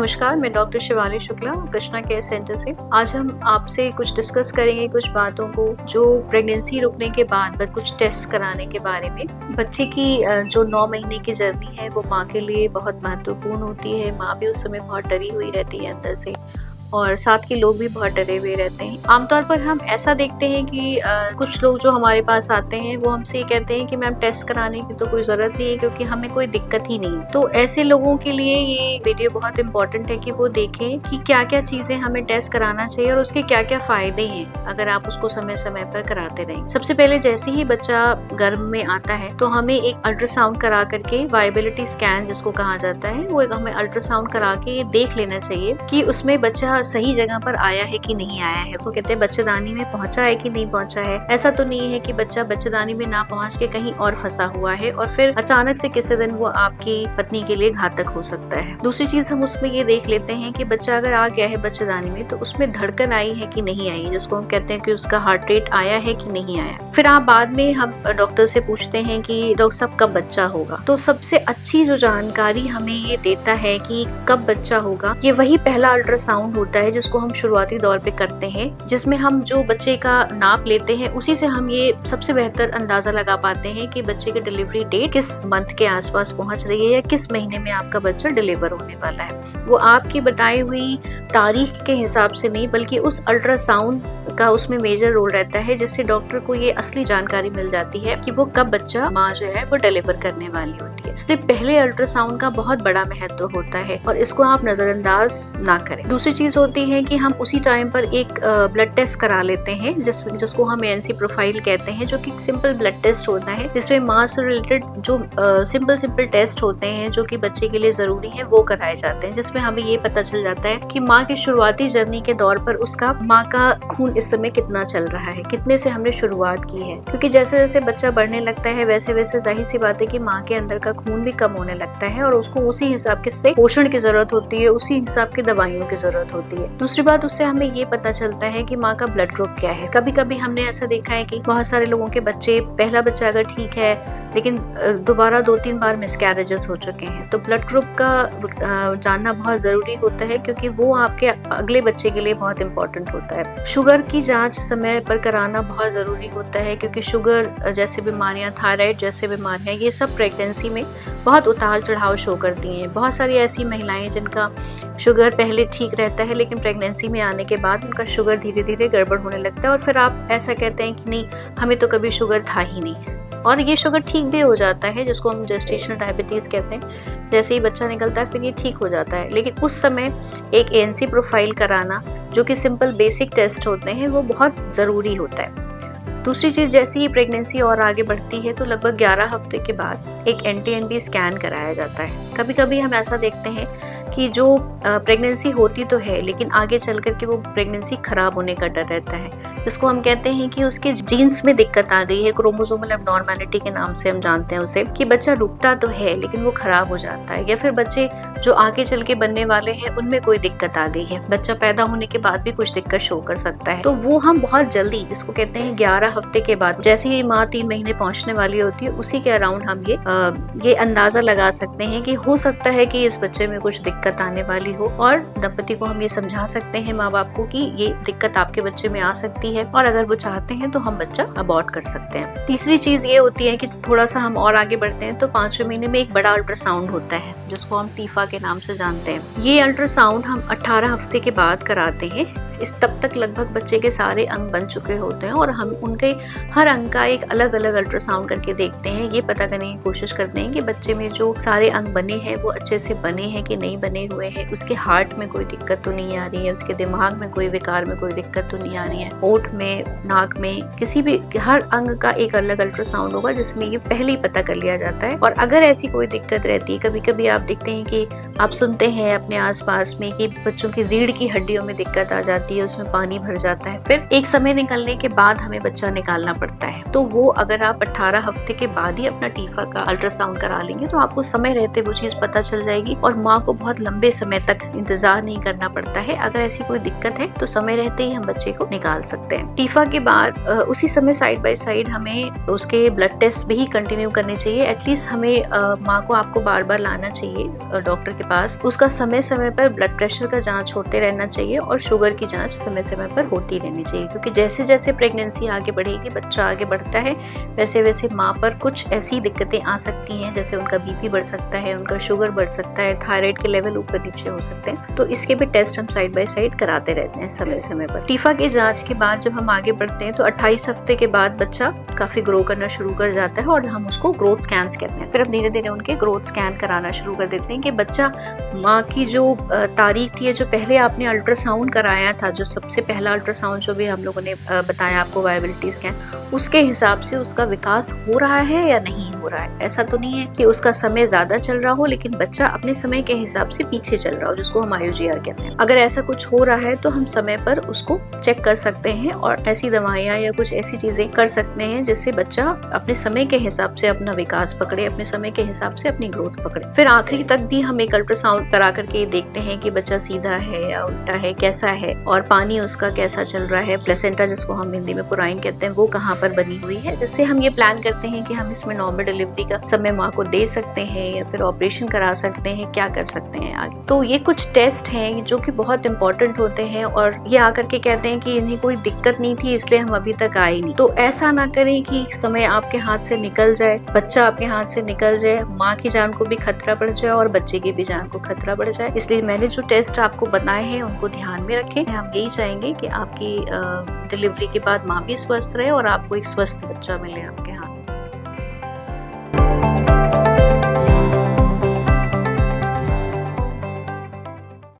नमस्कार, मैं doctor Shivali Shukla Krishna care centre से। आज हम आपसे कुछ डिस्कस करेंगे कुछ बातों को जो प्रेगनेंसी रुकने के बाद कुछ टेस्ट कराने के बारे में। बच्चे की जो 9 महीने की जर्नी है वो माँ के लिए बहुत महत्वपूर्ण होती है। माँ भी उस समय बहुत डरी हुई रहती है अंदर से और साथ के लोग भी बहुत डरे हुए रहते हैं। आमतौर पर हम ऐसा देखते हैं कि कुछ लोग जो हमारे पास आते हैं वो हमसे कहते हैं कि मैम टेस्ट कराने की तो कोई जरूरत नहीं है क्योंकि हमें कोई दिक्कत ही नहीं है। तो ऐसे लोगों के लिए ये वीडियो बहुत इंपॉर्टेंट है कि वो देखें कि क्या क्या चीजें हमें टेस्ट कराना चाहिए और उसके क्या क्या फायदे हैं अगर आप उसको समय समय पर कराते रहें। सबसे पहले जैसे ही बच्चा गर्भ में आता है तो हमें एक अल्ट्रासाउंड करा करके वायबिलिटी स्कैन जिसको कहा जाता है वो हमें अल्ट्रासाउंड करा के ये देख लेना चाहिए कि उसमें बच्चा सही जगह पर आया है कि नहीं आया है। वो कहते हैं बच्चेदानी में पहुंचा है कि नहीं पहुंचा है। ऐसा तो नहीं है कि बच्चा बच्चेदानी में ना पहुंच के कहीं और फंसा हुआ है और फिर अचानक से किसी दिन वो आपकी पत्नी के लिए घातक हो सकता है। दूसरी चीज हम उसमें ये देख लेते हैं कि बच्चा अगर आ गया है बच्चेदानी में तो उसमें धड़कन आई है कि नहीं आई, जिसको हम कहते हैं कि उसका हार्ट रेट आया है कि नहीं आया। फिर आप बाद में हम डॉक्टर से पूछते हैं कि डॉक्टर साहब कब बच्चा होगा। तो सबसे अच्छी जो जानकारी हमें ये देता है कि कब बच्चा होगा ये वही पहला अल्ट्रासाउंड होता है जिसको हम शुरुआती दौर पे करते हैं, जिसमें हम जो बच्चे का नाप लेते हैं उसी से हम ये सबसे बेहतर अंदाजा लगा पाते हैं कि बच्चे की डिलीवरी डेट किस मंथ के आसपास पहुंच रही है या किस महीने में आपका बच्चा डिलीवर होने वाला है। वो आपकी बताई हुई तारीख के हिसाब से नहीं बल्कि उस अल्ट्रासाउंड का उसमें मेजर रोल रहता है, जिससे डॉक्टर को ये असली जानकारी मिल जाती है कि वो कब बच्चा माँ जो है वो डिलीवर करने वाली होती है। इसलिए पहले अल्ट्रासाउंड का बहुत बड़ा महत्व होता है और इसको आप नजरअंदाज ना करें। दूसरी चीज होती है कि हम उसी टाइम पर एक ब्लड टेस्ट करा लेते हैं जिसको हम एएनसी प्रोफाइल कहते हैं, जो कि सिंपल ब्लड टेस्ट होता है जिसमें माँ से रिलेटेड जो सिंपल टेस्ट होते हैं जो कि बच्चे के लिए जरूरी है वो कराए जाते हैं, जिसमें हमें ये पता चल जाता है कि माँ की शुरुआती जर्नी के दौर पर उसका माँ का खून इस समय कितना चल रहा है, कितने से हमने शुरुआत की है। क्योंकि जैसे जैसे बच्चा बढ़ने लगता है वैसे वैसे जाहिर सी बात है कि माँ के अंदर का खून भी कम होने लगता है और उसको उसी हिसाब से पोषण की जरूरत होती है, उसी हिसाब की दवाइयों की जरूरत होती है। दूसरी बात उससे हमें ये पता चलता है कि माँ का ब्लड ग्रुप क्या है। कभी कभी हमने ऐसा देखा है कि बहुत सारे लोगों के बच्चे पहला बच्चा अगर ठीक है लेकिन दोबारा 2-3 बार मिसकैरेजेस हो चुके हैं, तो ब्लड ग्रुप का जानना बहुत जरूरी होता है क्योंकि वो आपके अगले बच्चे के लिए बहुत इंपॉर्टेंट होता है। शुगर की जांच समय पर कराना बहुत जरूरी होता है क्योंकि शुगर जैसे बीमारियां, थायराइड जैसे बीमारियां, ये सब प्रेगनेंसी में बहुत उतार चढ़ाव शो करती हैं। बहुत सारी ऐसी महिलाएं जिनका शुगर पहले ठीक रहता है लेकिन प्रेगनेंसी में आने के बाद उनका शुगर धीरे धीरे गड़बड़ होने लगता है और फिर आप ऐसा कहते हैं कि नहीं हमें तो कभी शुगर था ही नहीं, और ये शुगर ठीक भी हो जाता है जिसको हम जेस्टेशनल डायबिटीज कहते हैं। जैसे ही बच्चा निकलता है फिर ये ठीक हो जाता है, लेकिन उस समय एक एएनसी प्रोफाइल कराना जो कि सिंपल बेसिक टेस्ट होते हैं वो बहुत ज़रूरी होता है। दूसरी चीज़, जैसे ही प्रेगनेंसी और आगे बढ़ती है तो लगभग 11 हफ्ते के बाद एक NT-NB स्कैन कराया जाता है। कभी कभी हम ऐसा देखते हैं कि जो प्रेगनेंसी होती तो है लेकिन आगे चल कर के वो प्रेगनेंसी खराब होने का डर रहता है, जिसको हम कहते हैं कि उसके जीन्स में दिक्कत आ गई है, क्रोमोसोमल एबनॉर्मेलिटी के नाम से हम जानते हैं उसे, कि बच्चा रुकता तो है लेकिन वो खराब हो जाता है, या फिर बच्चे जो आगे चल के बनने वाले हैं उनमें कोई दिक्कत आ गई है, बच्चा पैदा होने के बाद भी कुछ दिक्कत शो कर सकता है। तो वो हम बहुत जल्दी, जिसको कहते हैं 11 हफ्ते के बाद, जैसे ही माँ 3 महीने पहुंचने वाली होती है उसी के अराउंड हम ये अंदाजा लगा सकते हैं कि हो सकता है कि इस बच्चे में कुछ दिक्कत आने वाली हो, और दंपति को हम ये समझा सकते हैं, माँ बाप को, कि ये दिक्कत आपके बच्चे में आ सकती है और अगर वो चाहते हैं तो हम बच्चा अबॉर्ट कर सकते हैं। तीसरी चीज ये होती है कि थोड़ा सा हम और आगे बढ़ते हैं तो 5वें महीने में एक बड़ा अल्ट्रासाउंड होता है जिसको हम टीफा के नाम से जानते हैं। ये अल्ट्रासाउंड हम 18 हफ्ते के बाद कराते हैं। इस तब तक लगभग बच्चे के सारे अंग बन चुके होते हैं और हम उनके हर अंग का एक अलग अलग अल्ट्रासाउंड करके देखते हैं। ये पता करने की कोशिश करते हैं कि बच्चे में जो सारे अंग बने हैं वो अच्छे से बने हैं कि नहीं बने हुए हैं, उसके हार्ट में कोई दिक्कत तो नहीं आ रही है, उसके दिमाग में कोई विकार में कोई दिक्कत तो नहीं आ रही है, होठ में, नाक में, किसी भी, हर अंग का एक अलग अल्ट्रासाउंड होगा जिसमें ये पहले ही पता कर लिया जाता है। और अगर ऐसी कोई दिक्कत रहती है, कभी कभी आप देखते हैं कि आप सुनते हैं अपने आसपास में कि बच्चों की रीढ़ की हड्डियों में दिक्कत आ जाती होती है, उसमें पानी भर जाता है। फिर एक समय निकलने के बाद हमें बच्चा निकालना पड़ता है। तो वो अगर आप 18 हफ्ते के बाद ही अपना टीफा का अल्ट्रासाउंड करा लेंगे तो आपको समय रहते वो चीज पता चल जाएगी और माँ को बहुत लंबे समय तक इंतजार नहीं करना पड़ता है। अगर ऐसी कोई दिक्कत है तो समय रहते ही हम बच्चे को निकाल सकते हैं। टीफा के बाद उसी समय साइड बाय साइड हमें उसके ब्लड टेस्ट भी कंटिन्यू करने चाहिए। एटलीस्ट हमें माँ को आपको बार बार लाना चाहिए डॉक्टर के पास। उसका समय समय पर ब्लड प्रेशर का जांच होते रहना चाहिए और शुगर की जांच समय समय पर होती रहनी चाहिए, क्योंकि जैसे जैसे प्रेगनेंसी आगे बढ़ेगी, बच्चा आगे बढ़ता है, वैसे वैसे माँ पर कुछ ऐसी दिक्कतें आ सकती हैं, जैसे उनका बीपी बढ़ सकता है, उनका शुगर बढ़ सकता है, थायराइड के लेवल ऊपर नीचे हो सकते हैं। तो इसके भी टेस्ट हम साइड बाय साइड कराते रहते हैं समय समय पर। टीफा की जांच के बाद जब हम आगे बढ़ते हैं तो 28 हफ्ते के बाद बच्चा काफी ग्रो करना शुरू कर जाता है और हम उसको ग्रोथ स्कैन कहते हैं। फिर हम धीरे धीरे उनके ग्रोथ स्कैन कराना शुरू कर देते हैं कि बच्चा माँ की जो तारीख थी, जो पहले आपने अल्ट्रासाउंड कराया था, जो सबसे पहला अल्ट्रासाउंड जो भी हम लोगों ने बताया आपको वायबिलिटी स्कैन, उसके हिसाब से उसका विकास हो रहा है या नहीं हो रहा है। ऐसा तो नहीं है कि उसका समय ज्यादा चल रहा हो लेकिन बच्चा अपने समय के हिसाब से पीछे चल रहा हो, जिसको हम IUGR कहते हैं। अगर ऐसा कुछ हो रहा है तो हम समय पर उसको चेक कर सकते हैं और ऐसी दवाइयाँ या कुछ ऐसी चीजें कर सकते हैं जिससे बच्चा अपने समय के हिसाब से अपना विकास पकड़े, अपने समय के हिसाब से अपनी ग्रोथ पकड़े। फिर आखिरी तक भी हम एक अल्ट्रासाउंड करा करके देखते हैं कि बच्चा सीधा है या उल्टा है, कैसा है, और पानी उसका कैसा चल रहा है, प्लेसेंटा जिसको हम हिंदी में पुराइन कहते हैं, वो कहाँ पर बनी हुई है, जिससे हम ये प्लान करते हैं कि हम इसमें नॉर्मल डिलीवरी का समय माँ को दे सकते हैं या फिर ऑपरेशन करा सकते हैं, क्या कर सकते हैं आगे। तो ये कुछ टेस्ट हैं जो कि बहुत इंपॉर्टेंट होते हैं और ये आकर के कहते हैं कि इन्हें कोई दिक्कत नहीं थी इसलिए हम अभी तक आए नहीं। तो ऐसा ना करें कि समय आपके हाथ से निकल जाए, बच्चा आपके हाथ से निकल जाए, माँ की जान को भी खतरा बढ़ जाए और बच्चे की भी जान को खतरा बढ़ जाए। इसलिए मैंने जो टेस्ट आपको बताए हैं उनको ध्यान में रखें। हम यही चाहेंगे कि आपकी डिलीवरी के बाद माँ भी स्वस्थ रहे और आपको एक स्वस्थ बच्चा मिले आपके हाथ।